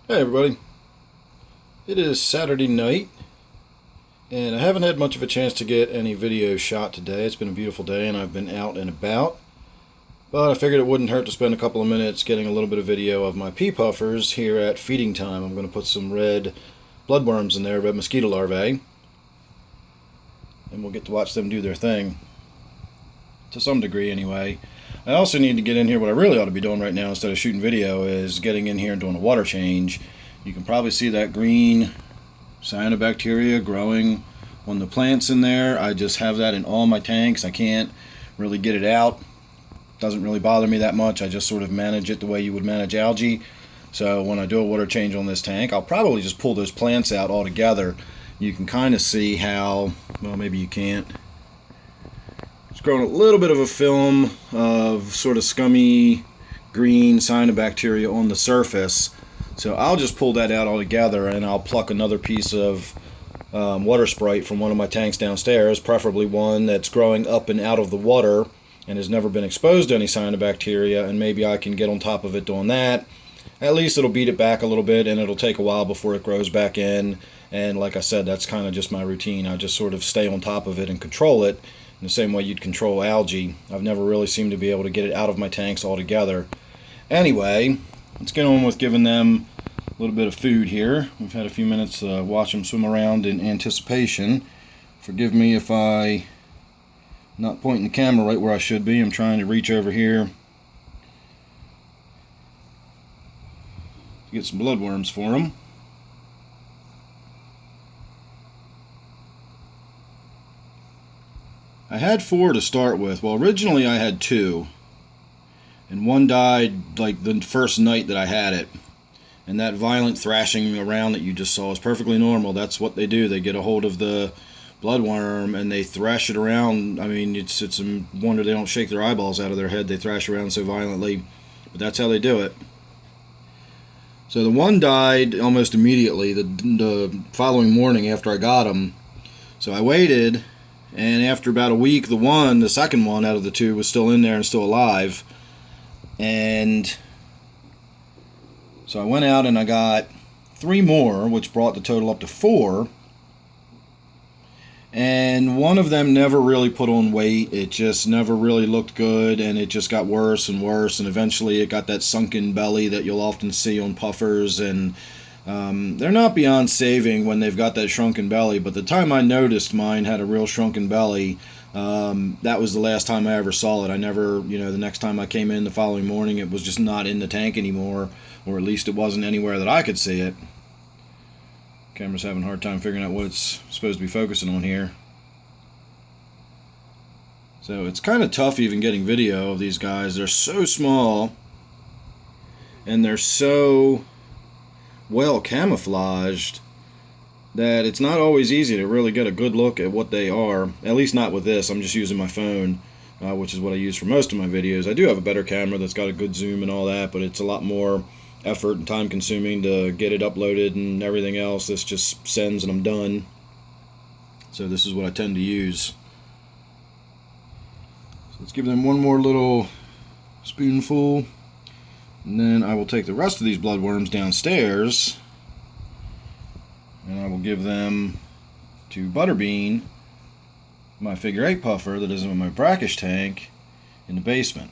Hey everybody, it is Saturday night and I haven't had much of a chance to get any video shot today. It's been a beautiful day and I've been out and about, but I figured it wouldn't hurt to spend a couple of minutes getting a little bit of video of my pea puffers here at feeding time. I'm going to put some red bloodworms in there, red mosquito larvae, and we'll get to watch them do their thing, to some degree anyway. I also need to get in here. What I really ought to be doing right now instead of shooting video is getting in here and doing a water change. You can probably see that green cyanobacteria growing on the plants in there. I just have that in all my tanks. I can't really get it out. Doesn't really bother me that much. I just sort of manage it the way you would manage algae. So when I do a water change on this tank, I'll probably just pull those plants out altogether. You can kind of see how, well, maybe you can't. It's growing a little bit of a film of sort of scummy green cyanobacteria on the surface. So I'll just pull that out altogether and I'll pluck another piece of water sprite from one of my tanks downstairs, preferably one that's growing up and out of the water and has never been exposed to any cyanobacteria, and maybe I can get on top of it doing that. At least it'll beat it back a little bit and it'll take a while before it grows back in. And like I said, that's kind of just my routine. I just sort of stay on top of it and control it in the same way you'd control algae. I've never really seemed to be able to get it out of my tanks altogether. Anyway, let's get on with giving them a little bit of food here. We've had a few minutes to watch them swim around in anticipation. Forgive me if I'm not pointing the camera right where I should be. I'm trying to reach over here to get some bloodworms for them. I had 4 to start with. Well, originally I had 2, and one died like the first night that I had it. And that violent thrashing around that you just saw is perfectly normal. That's what they do. They get a hold of the bloodworm and they thrash it around. I mean, it's a wonder they don't shake their eyeballs out of their head. They thrash around so violently, but that's how they do it. So the one died almost immediately the following morning after I got him. So I waited, and after about a week, the second one out of the 2 was still in there and still alive. And so I went out and I got 3 more, which brought the total up to 4. And one of them never really put on weight. It just never really looked good, and it just got worse and worse. And eventually it got that sunken belly that you'll often see on puffers. And they're not beyond saving when they've got that shrunken belly. But the time I noticed mine had a real shrunken belly, that was the last time I ever saw it. I never, the next time I came in the following morning, it was just not in the tank anymore. Or at least it wasn't anywhere that I could see it. Camera's having a hard time figuring out what it's supposed to be focusing on here. So it's kind of tough even getting video of these guys. They're so small and they're so well camouflaged that it's not always easy to really get a good look at what they are. At least not with this. I'm just using my phone, which is what I use for most of my videos. I do have a better camera that's got a good zoom and all that, but it's a lot more effort and time consuming to get it uploaded and everything else. This just sends and I'm done. So this is what I tend to use. So let's give them one more little spoonful, and then I will take the rest of these bloodworms downstairs and I will give them to Butterbean, my figure 8 puffer that is in my brackish tank in the basement.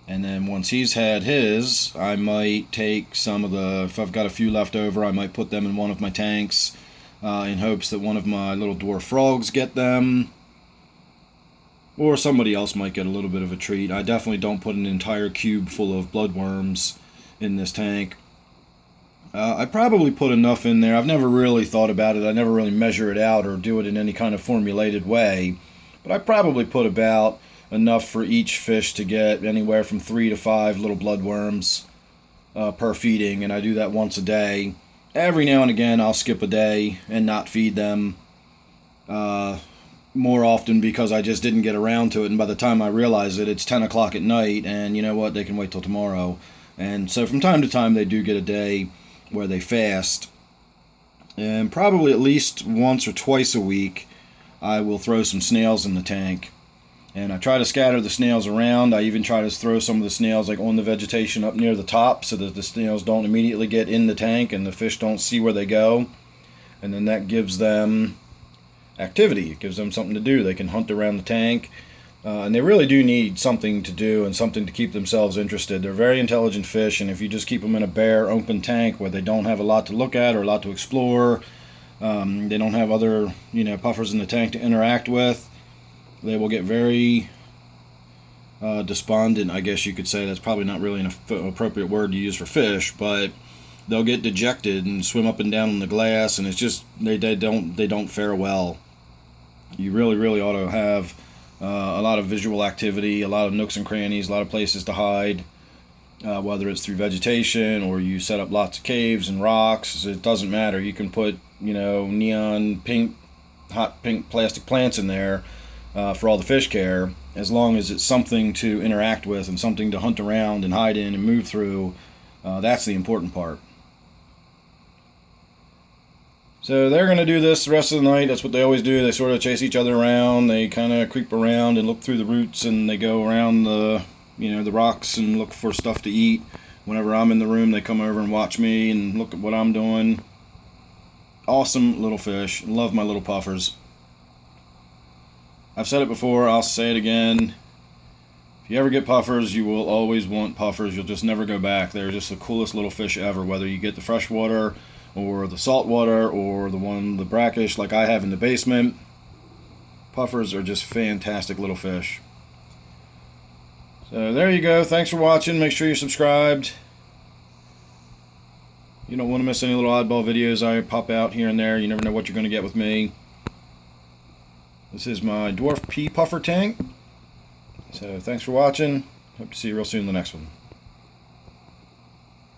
And then once he's had his, I might take some of if I've got a few left over, I might put them in one of my tanks in hopes that one of my little dwarf frogs get them. Or somebody else might get a little bit of a treat. I definitely don't put an entire cube full of bloodworms in this tank. I probably put enough in there. I've never really thought about it. I never really measure it out or do it in any kind of formulated way. But I probably put about enough for each fish to get anywhere from 3 to 5 little bloodworms per feeding, and I do that once a day. Every now and again I'll skip a day and not feed them more often because I just didn't get around to it, and by the time I realize it, it's 10 o'clock at night, and you know what, they can wait till tomorrow. And so from time to time they do get a day where they fast, and probably at least once or twice a week I will throw some snails in the tank. And I try to scatter the snails around. I even try to throw some of the snails like on the vegetation up near the top so that the snails don't immediately get in the tank and the fish don't see where they go. And then that gives them activity. It gives them something to do. They can hunt around the tank. And they really do need something to do and something to keep themselves interested. They're very intelligent fish, and if you just keep them in a bare, open tank where they don't have a lot to look at or a lot to explore, they don't have other, puffers in the tank to interact with, they will get very despondent, I guess you could say. That's probably not really an appropriate word to use for fish, but they'll get dejected and swim up and down on the glass, and it's just they don't fare well. You really ought to have a lot of visual activity, a lot of nooks and crannies, a lot of places to hide, whether it's through vegetation or you set up lots of caves and rocks. It doesn't matter. You can put neon pink, hot pink plastic plants in there for all the fish care, as long as it's something to interact with and something to hunt around and hide in and move through. That's the important part. So they're going to do this the rest of the night. That's what they always do. They sort of chase each other around. They kind of creep around and look through the roots, and they go around the rocks and look for stuff to eat. Whenever I'm in the room, they come over and watch me and look at what I'm doing. Awesome little fish. Love my little puffers. I've said it before, I'll say it again. If you ever get puffers, you will always want puffers. You'll just never go back. They're just the coolest little fish ever, whether you get the freshwater or the saltwater or the brackish like I have in the basement. Puffers are just fantastic little fish. So there you go. Thanks for watching. Make sure you're subscribed. You don't want to miss any little oddball videos I pop out here and there. You never know what you're going to get with me. This is my Dwarf Pea Puffer tank. So thanks for watching. Hope to see you real soon in the next one.